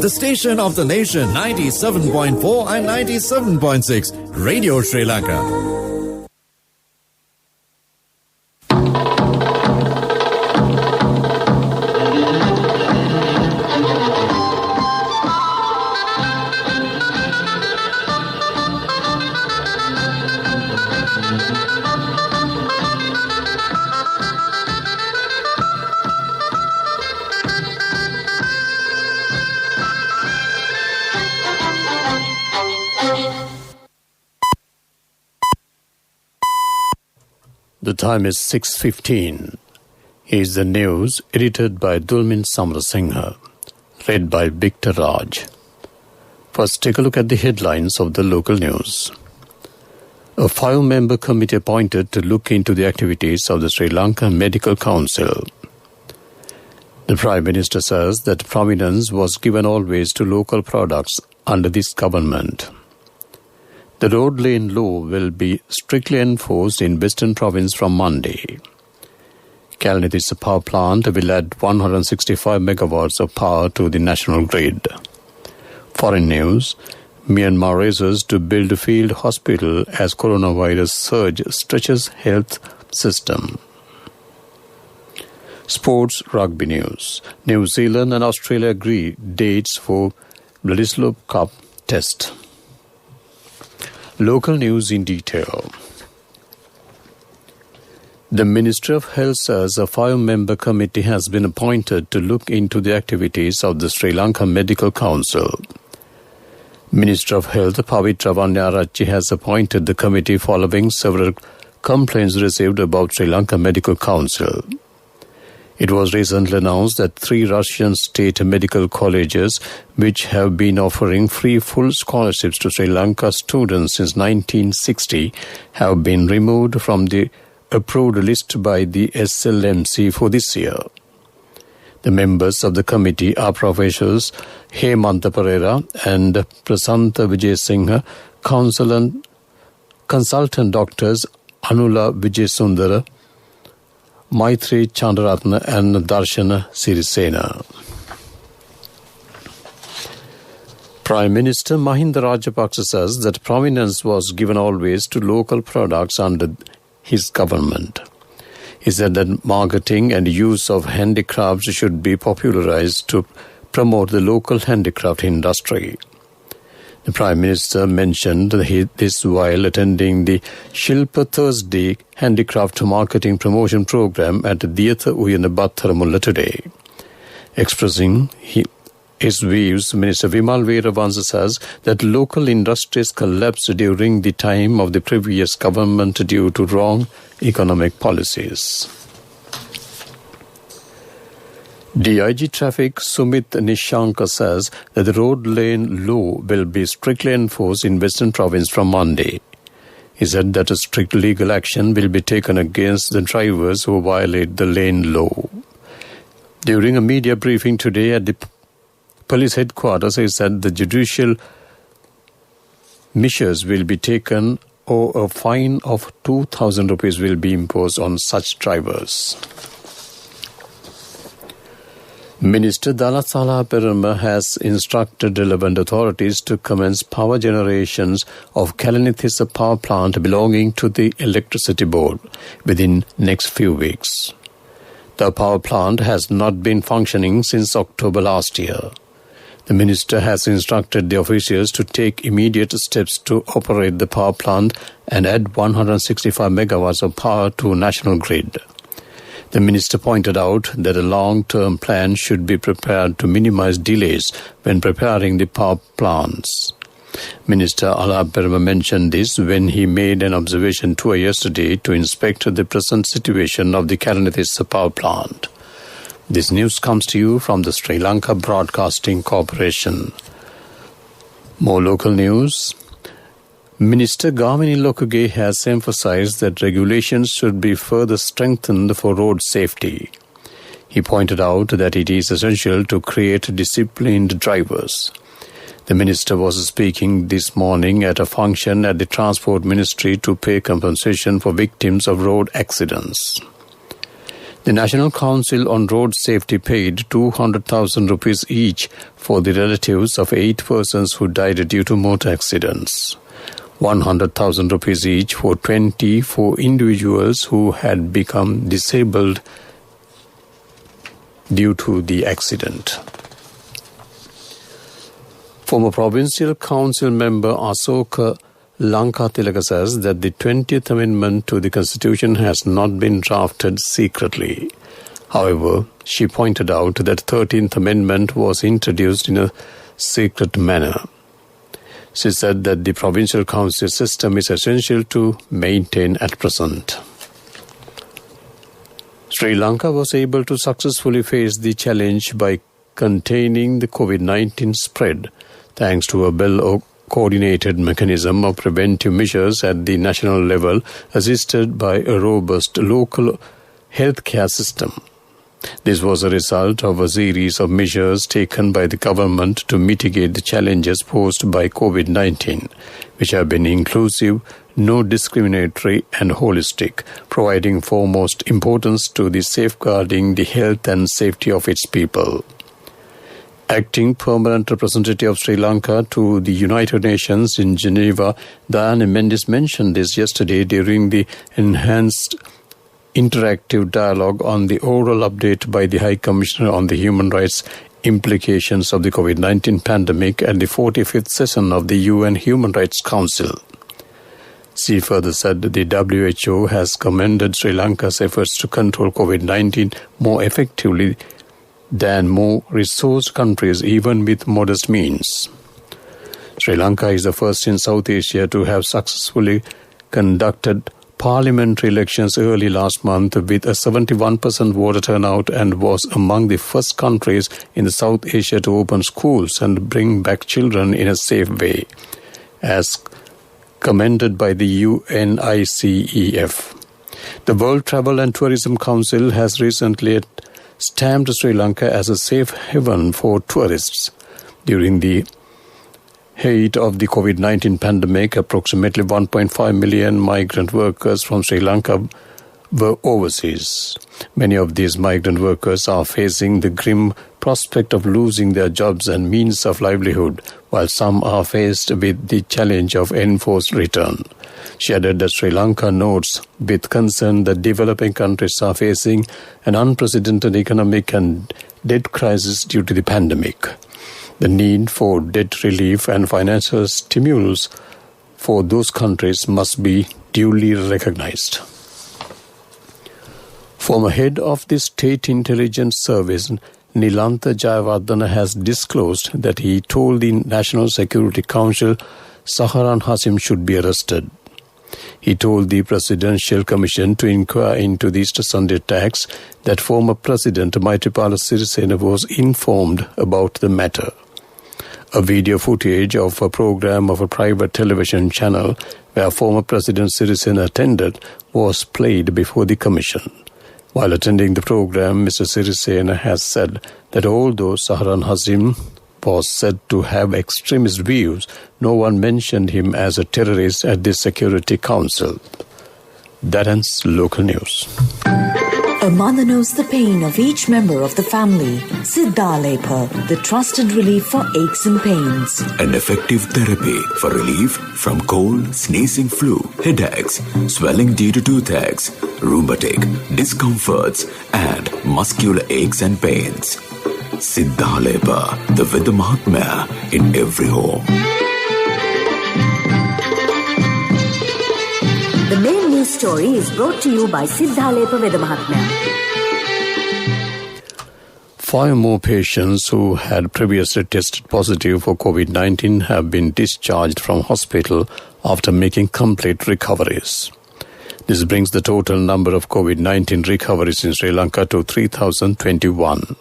The station of the nation, 97.4 and 97.6, Radio Sri Lanka. The time is 6:15. Here's the news, edited by Dulmin Samrasinghe, read by Victor Raj. First, take a look at the headlines of the local news. A 5-member committee appointed to look into the activities of the Sri Lanka Medical Council. The Prime Minister says that prominence was given always to local products under this government. The road lane law will be strictly enforced in Western Province from Monday. Kalanithissa power plant will add 165 megawatts of power to the national grid. Foreign news, Myanmar races to build a field hospital as coronavirus surge stretches health system. Sports rugby news. New Zealand and Australia agree dates for Bledisloe Cup test. Local news in detail. The Ministry of Health says a 5-member committee has been appointed to look into the activities of the Sri Lanka Medical Council. Minister of Health Pavitra Vannarachchi has appointed the committee following several complaints received about Sri Lanka Medical Council. It was recently announced that 3 Russian state medical colleges, which have been offering free full scholarships to Sri Lanka students since 1960, have been removed from the approved list by the SLMC for this year. The members of the committee are Professors Hemanta Pereira and Prasanta Vijayasinghe, consultant doctors Anula Vijayasundara, Maitri Chandaratna and Darshana Sirisena. Prime Minister Mahinda Rajapaksa says that prominence was given always to local products under his government. He said that marketing and use of handicrafts should be popularized to promote the local handicraft industry. The Prime Minister mentioned this while attending the Shilpa Thursday Handicraft Marketing Promotion Program at Diyatha Uyana Batharamulla today. Expressing his views, Minister Vimal Veeravansa says that local industries collapsed during the time of the previous government due to wrong economic policies. DIG Traffic Sumit Nishanka says that the road lane law will be strictly enforced in Western Province from Monday. He said that a strict legal action will be taken against the drivers who violate the lane law. During a media briefing today at the police headquarters, he said the judicial measures will be taken or a fine of 2,000 rupees will be imposed on such drivers. Minister Dalasala Peruma has instructed relevant authorities to commence power generations of Kalanithissa power plant belonging to the Electricity Board within next few weeks. The power plant has not been functioning since October last year. The minister has instructed the officials to take immediate steps to operate the power plant and add 165 megawatts of power to national grid. The minister pointed out that a long-term plan should be prepared to minimize delays when preparing the power plants. Minister Alap Peruma mentioned this when he made an observation tour yesterday to inspect the present situation of the Kalanithissa power plant. This news comes to you from the Sri Lanka Broadcasting Corporation. More local news. Minister Gamini Lokage has emphasized that regulations should be further strengthened for road safety. He pointed out that it is essential to create disciplined drivers. The minister was speaking this morning at a function at the Transport Ministry to pay compensation for victims of road accidents. The National Council on Road Safety paid 200,000 rupees each for the relatives of 8 persons who died due to motor accidents. 100,000 rupees each for 24 individuals who had become disabled due to the accident. Former Provincial Council member Asoka Lankatilaka says that the 20th Amendment to the Constitution has not been drafted secretly. However, she pointed out that 13th Amendment was introduced in a secret manner. She said that the provincial council system is essential to maintain at present. Sri Lanka was able to successfully face the challenge by containing the COVID-19 spread thanks to a well-coordinated mechanism of preventive measures at the national level, assisted by a robust local healthcare system. This was a result of a series of measures taken by the government to mitigate the challenges posed by COVID-19, which have been inclusive, non-discriminatory and holistic, providing foremost importance to the safeguarding the health and safety of its people. Acting Permanent Representative of Sri Lanka to the United Nations in Geneva, Diana Mendes mentioned this yesterday during the enhanced interactive dialogue on the oral update by the High Commissioner on the Human Rights Implications of the COVID-19 pandemic at the 45th session of the UN Human Rights Council. She further said the WHO has commended Sri Lanka's efforts to control COVID-19 more effectively than more resourced countries, even with modest means. Sri Lanka is the first in South Asia to have successfully conducted parliamentary elections early last month with a 71% voter turnout and was among the first countries in the South Asia to open schools and bring back children in a safe way, as commended by the UNICEF. The World Travel and Tourism Council has recently stamped Sri Lanka as a safe haven for tourists. During the height of the COVID-19 pandemic, approximately 1.5 million migrant workers from Sri Lanka were overseas. Many of these migrant workers are facing the grim prospect of losing their jobs and means of livelihood, while some are faced with the challenge of enforced return. She added that Sri Lanka notes with concern that developing countries are facing an unprecedented economic and debt crisis due to the pandemic. The need for debt relief and financial stimulus for those countries must be duly recognized. Former head of the State Intelligence Service, Nilantha Jayawardena, has disclosed that he told the National Security Council Saharan Hashim should be arrested. He told the Presidential Commission to inquire into the Easter Sunday attacks that former President Maithripala Sirisena was informed about the matter. A video footage of a program of a private television channel where former President Sirisena attended was played before the Commission. While attending the program, Mr. Sirisena has said that although Saharan Hashim was said to have extremist views, no one mentioned him as a terrorist at the Security Council. That ends local news. A mother knows the pain of each member of the family. Siddhalepa, the trusted relief for aches and pains. An effective therapy for relief from cold, sneezing, flu, headaches, swelling due to toothaches, rheumatic, discomforts, and muscular aches and pains. Siddhalepa, the Veda Mahatmya in every home. The main news story is brought to you by Siddhalepa Veda Mahatmya. 5 more patients who had previously tested positive for COVID-19 have been discharged from hospital after making complete recoveries. This brings the total number of COVID-19 recoveries in Sri Lanka to 3,021.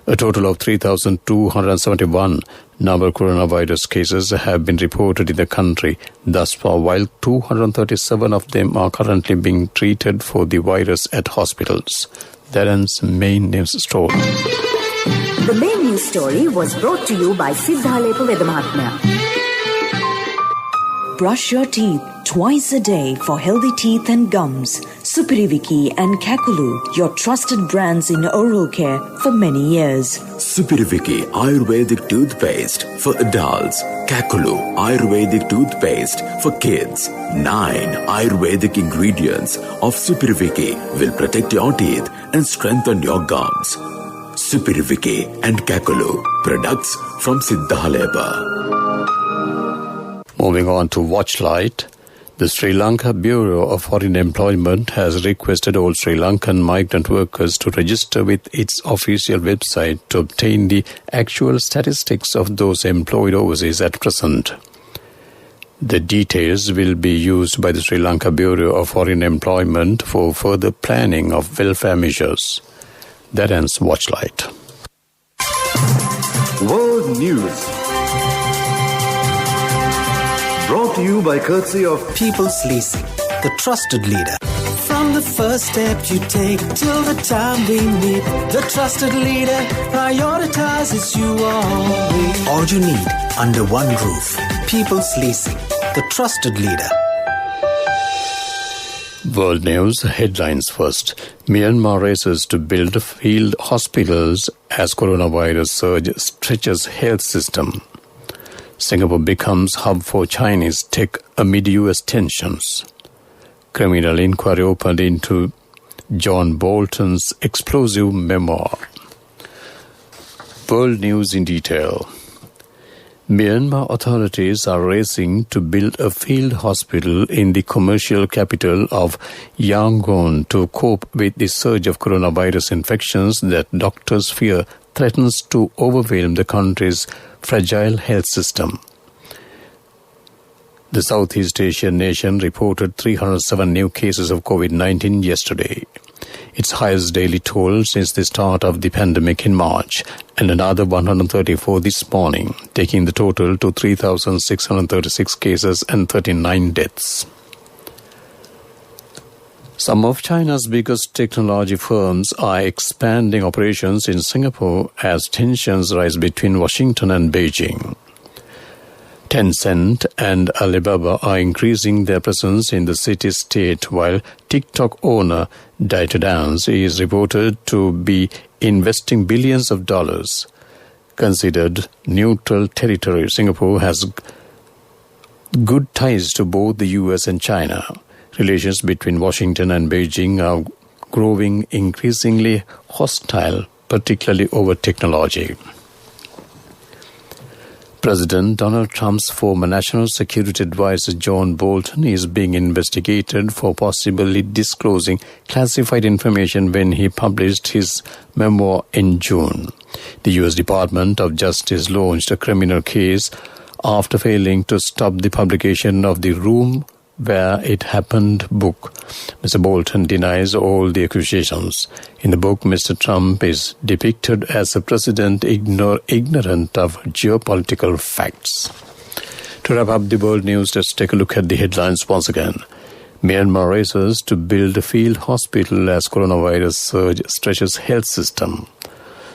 A total of 3,271 novel coronavirus cases have been reported in the country thus far, while 237 of them are currently being treated for the virus at hospitals. That ends main news story. The main news story was brought to you by Siddhalepa Veda Mahatmya. Brush your teeth twice a day for healthy teeth and gums. Supiriviki and Kakulu, your trusted brands in oral care for many years. Supiriviki Ayurvedic toothpaste for adults. Kakulu Ayurvedic toothpaste for kids. 9 Ayurvedic ingredients of Supiriviki will protect your teeth and strengthen your gums. Supiriviki and Kakulu, products from Siddhaleba. Moving on to Watchlight, the Sri Lanka Bureau of Foreign Employment has requested all Sri Lankan migrant workers to register with its official website to obtain the actual statistics of those employed overseas at present. The details will be used by the Sri Lanka Bureau of Foreign Employment for further planning of welfare measures. That ends Watchlight. World News. Brought to you by courtesy of People's Leasing, the trusted leader. From the first step you take till the time we meet, the trusted leader prioritizes you always. All you need under one roof. People's Leasing, the trusted leader. World News headlines first. Myanmar races to build field hospitals as coronavirus surge stretches health system. Singapore becomes hub for Chinese tech amid US tensions. Criminal inquiry opened into John Bolton's explosive memoir. World News in detail. Myanmar authorities are racing to build a field hospital in the commercial capital of Yangon to cope with the surge of coronavirus infections that doctors fear threatens to overwhelm the country's fragile health system. The Southeast Asian nation reported 307 new cases of COVID-19 yesterday, its highest daily toll since the start of the pandemic in March, and another 134 this morning, taking the total to 3,636 cases and 39 deaths. Some of China's biggest technology firms are expanding operations in Singapore as tensions rise between Washington and Beijing. Tencent and Alibaba are increasing their presence in the city-state, while TikTok owner ByteDance is reported to be investing billions of dollars. Considered neutral territory, Singapore has good ties to both the US and China. Relations between Washington and Beijing are growing increasingly hostile, particularly over technology. President Donald Trump's former National Security Advisor John Bolton is being investigated for possibly disclosing classified information when he published his memoir in June. The U.S. Department of Justice launched a criminal case after failing to stop the publication of the Room Where It Happened book. Mr. Bolton denies all the accusations. In the book, Mr. Trump is depicted as a president ignorant of geopolitical facts. To wrap up the world news, let's take a look at the headlines once again. Myanmar races to build a field hospital as coronavirus surge stretches health system.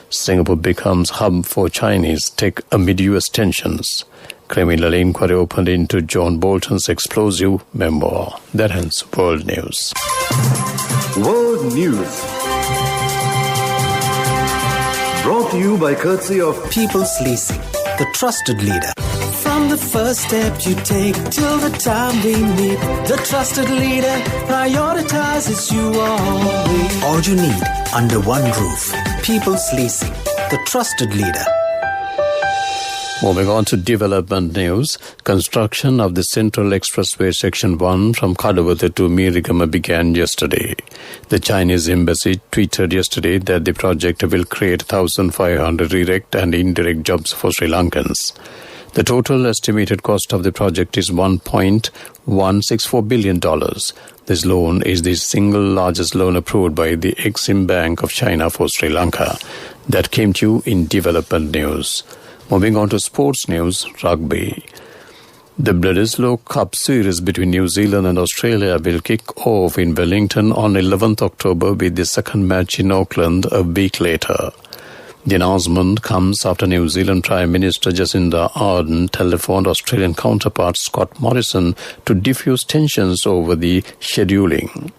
Singapore becomes hub for Chinese tech amid US tensions. Criminal inquiry opened into John Bolton's explosive memoir. That ends World News. World News. Brought to you by courtesy of People's Leasing, the trusted leader. From the first step you take till the time we meet, the trusted leader prioritizes you always. All you need under one roof. People's Leasing, the trusted leader. Moving on to development news, construction of the Central Expressway Section 1 from Kadawatha to Mirigama began yesterday. The Chinese embassy tweeted yesterday that the project will create 1,500 direct and indirect jobs for Sri Lankans. The total estimated cost of the project is $1.164 billion. This loan is the single largest loan approved by the Exim Bank of China for Sri Lanka. That came to you in development news. Moving on to sports news, rugby. The Bledisloe Cup series between New Zealand and Australia will kick off in Wellington on 11th October with the second match in Auckland a week later. The announcement comes after New Zealand Prime Minister Jacinda Ardern telephoned Australian counterpart Scott Morrison to defuse tensions over the scheduling.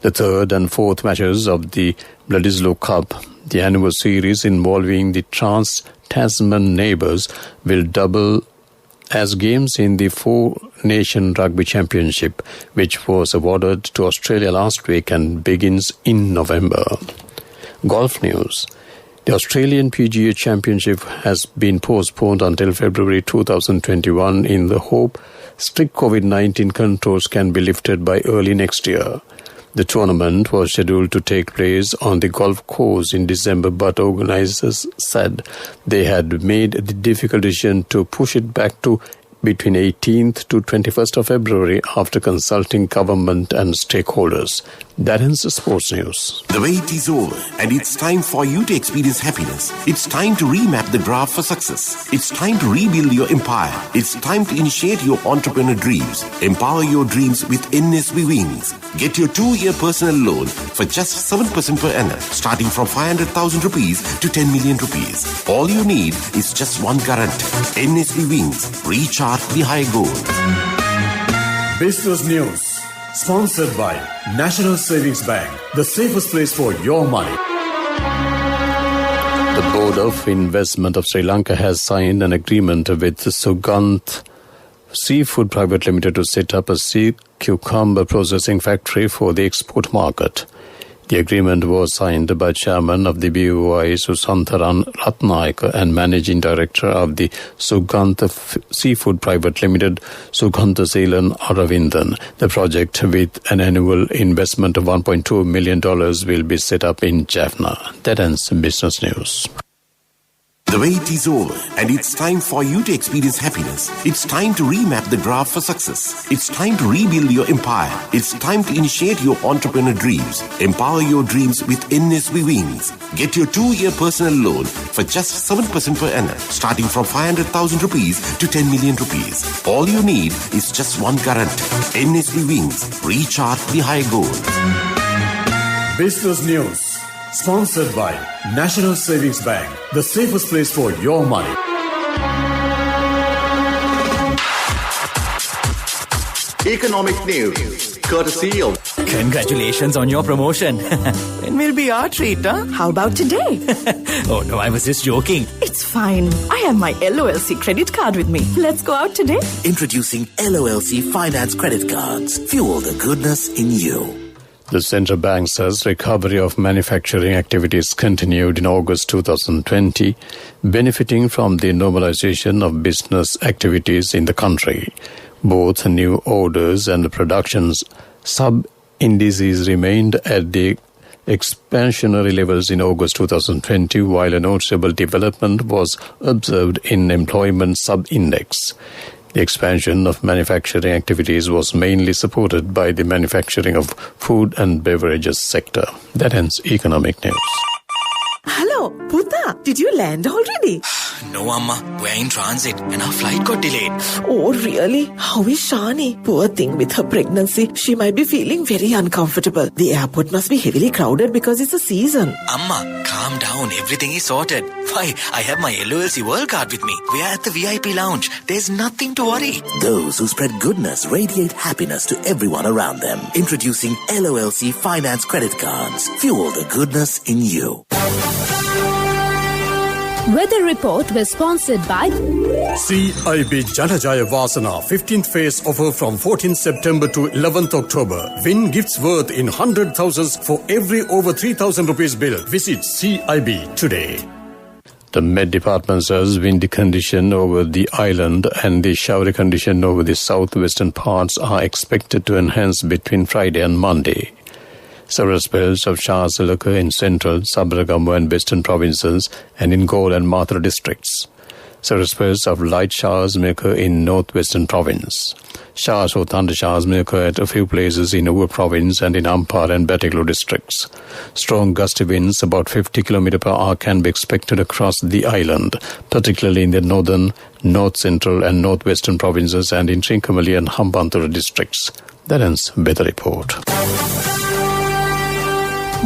The third and fourth matches of the Bledisloe Cup, the annual series involving the Trans-Tasman neighbours, will double as games in the Four-Nation Rugby Championship, which was awarded to Australia last week and begins in November. Golf news. The Australian PGA Championship has been postponed until February 2021 in the hope strict COVID-19 controls can be lifted by early next year. The tournament was scheduled to take place on the golf course in December, but organisers said they had made the difficult decision to push it back to between 18th to 21st of February after consulting government and stakeholders. That ends the sports news. The wait is over and it's time for you to experience happiness. It's time to remap the draft for success. It's time to rebuild your empire. It's time to initiate your entrepreneur dreams. Empower your dreams with NSB Wings. Get your 2-year personal loan for just 7% per annum, starting from 500,000 rupees to 10 million rupees. All you need is just one guarantee. NSB Wings. Recharge the high goal. Business news. Sponsored by National Savings Bank, the safest place for your money. The Board of Investment of Sri Lanka has signed an agreement with Suganth Seafood Private Limited to set up a sea cucumber processing factory for the export market. The agreement was signed by Chairman of the BOI Susantharan Ratnayaka and Managing Director of the Sugantha Seafood Private Limited, Sugantha Seelan Aravindan. The project, with an annual investment of $1.2 million, will be set up in Jaffna. That ends business news. The wait is over and it's time for you to experience happiness. It's time to remap the draft for success. It's time to rebuild your empire. It's time to initiate your entrepreneur dreams. Empower your dreams with NSB Wings. Get your 2-year personal loan for just 7% per annum, starting from 500,000 rupees to 10 million rupees. All you need is just one guarantee. NSB Wings. Recharge the high goal. Business news. Sponsored by National Savings Bank, the safest place for your money. Economic news, courtesy of... Congratulations on your promotion. It will be our treat, huh? How about today? Oh no, I was just joking. It's fine. I have my LOLC credit card with me. Let's go out today. Introducing LOLC Finance Credit Cards. Fuel the goodness in you. The central bank says recovery of manufacturing activities continued in August 2020, benefiting from the normalization of business activities in the country. Both new orders and production's sub-indices remained at the expansionary levels in August 2020, while a noticeable development was observed in employment sub-index. The expansion of manufacturing activities was mainly supported by the manufacturing of food and beverages sector. That ends economic news. Hello, Puta. Did you land already? No, Amma. We're in transit and our flight got delayed. Oh, really? How is Shani? Poor thing with her pregnancy. She might be feeling very uncomfortable. The airport must be heavily crowded because it's a season. Amma, calm down. Everything is sorted. Why, I have my LOLC World Card with me. We are at the VIP lounge. There's nothing to worry. Those who spread goodness radiate happiness to everyone around them. Introducing LOLC Finance Credit Cards. Fuel the goodness in you. Weather report was sponsored by CIB Janajaya Vasana 15th phase offer from 14th September to 11th October. Win gifts worth in 100,000s for every over 3,000 rupees bill. Visit CIB today. The Met Department says windy condition over the island and the showery condition over the southwestern parts are expected to enhance between Friday and Monday. Several spells of showers will occur in central, Sabaragamu and western provinces and in Galle and Mathura districts. Several spells of light showers may occur in northwestern province. Showers or thunder showers may occur at a few places in Ubud province and in Ampara and Batiklu districts. Strong gusty winds about 50 km per hour can be expected across the island, particularly in the northern, north central and northwestern provinces and in Trincomalee and Hambantota districts. That ends Weather Report.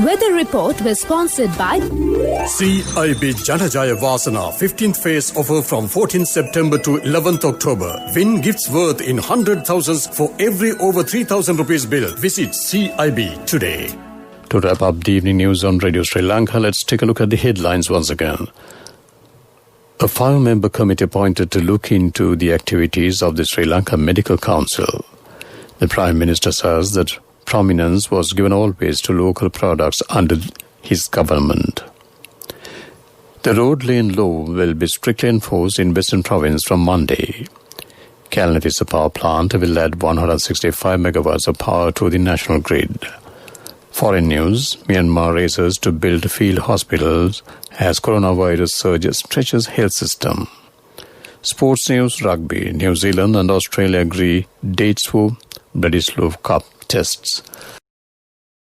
Weather report was sponsored by CIB Janajaya Vasana 15th phase offer from 14th September to 11th October. Win gifts worth in 100,000s for every over 3,000 rupees bill. Visit CIB today. To wrap up the evening news on Radio Sri Lanka, let's take a look at the headlines once again. A 5-member committee appointed to look into the activities of the Sri Lanka Medical Council. The Prime Minister says that prominence was given always to local products under his government. The road lane law will be strictly enforced in Western Province from Monday. Kalnithisa power plant will add 165 megawatts of power to the national grid. Foreign news, Myanmar races to build field hospitals as coronavirus surge stretches health system. Sports news, rugby, New Zealand and Australia agree dates for British Cup tests.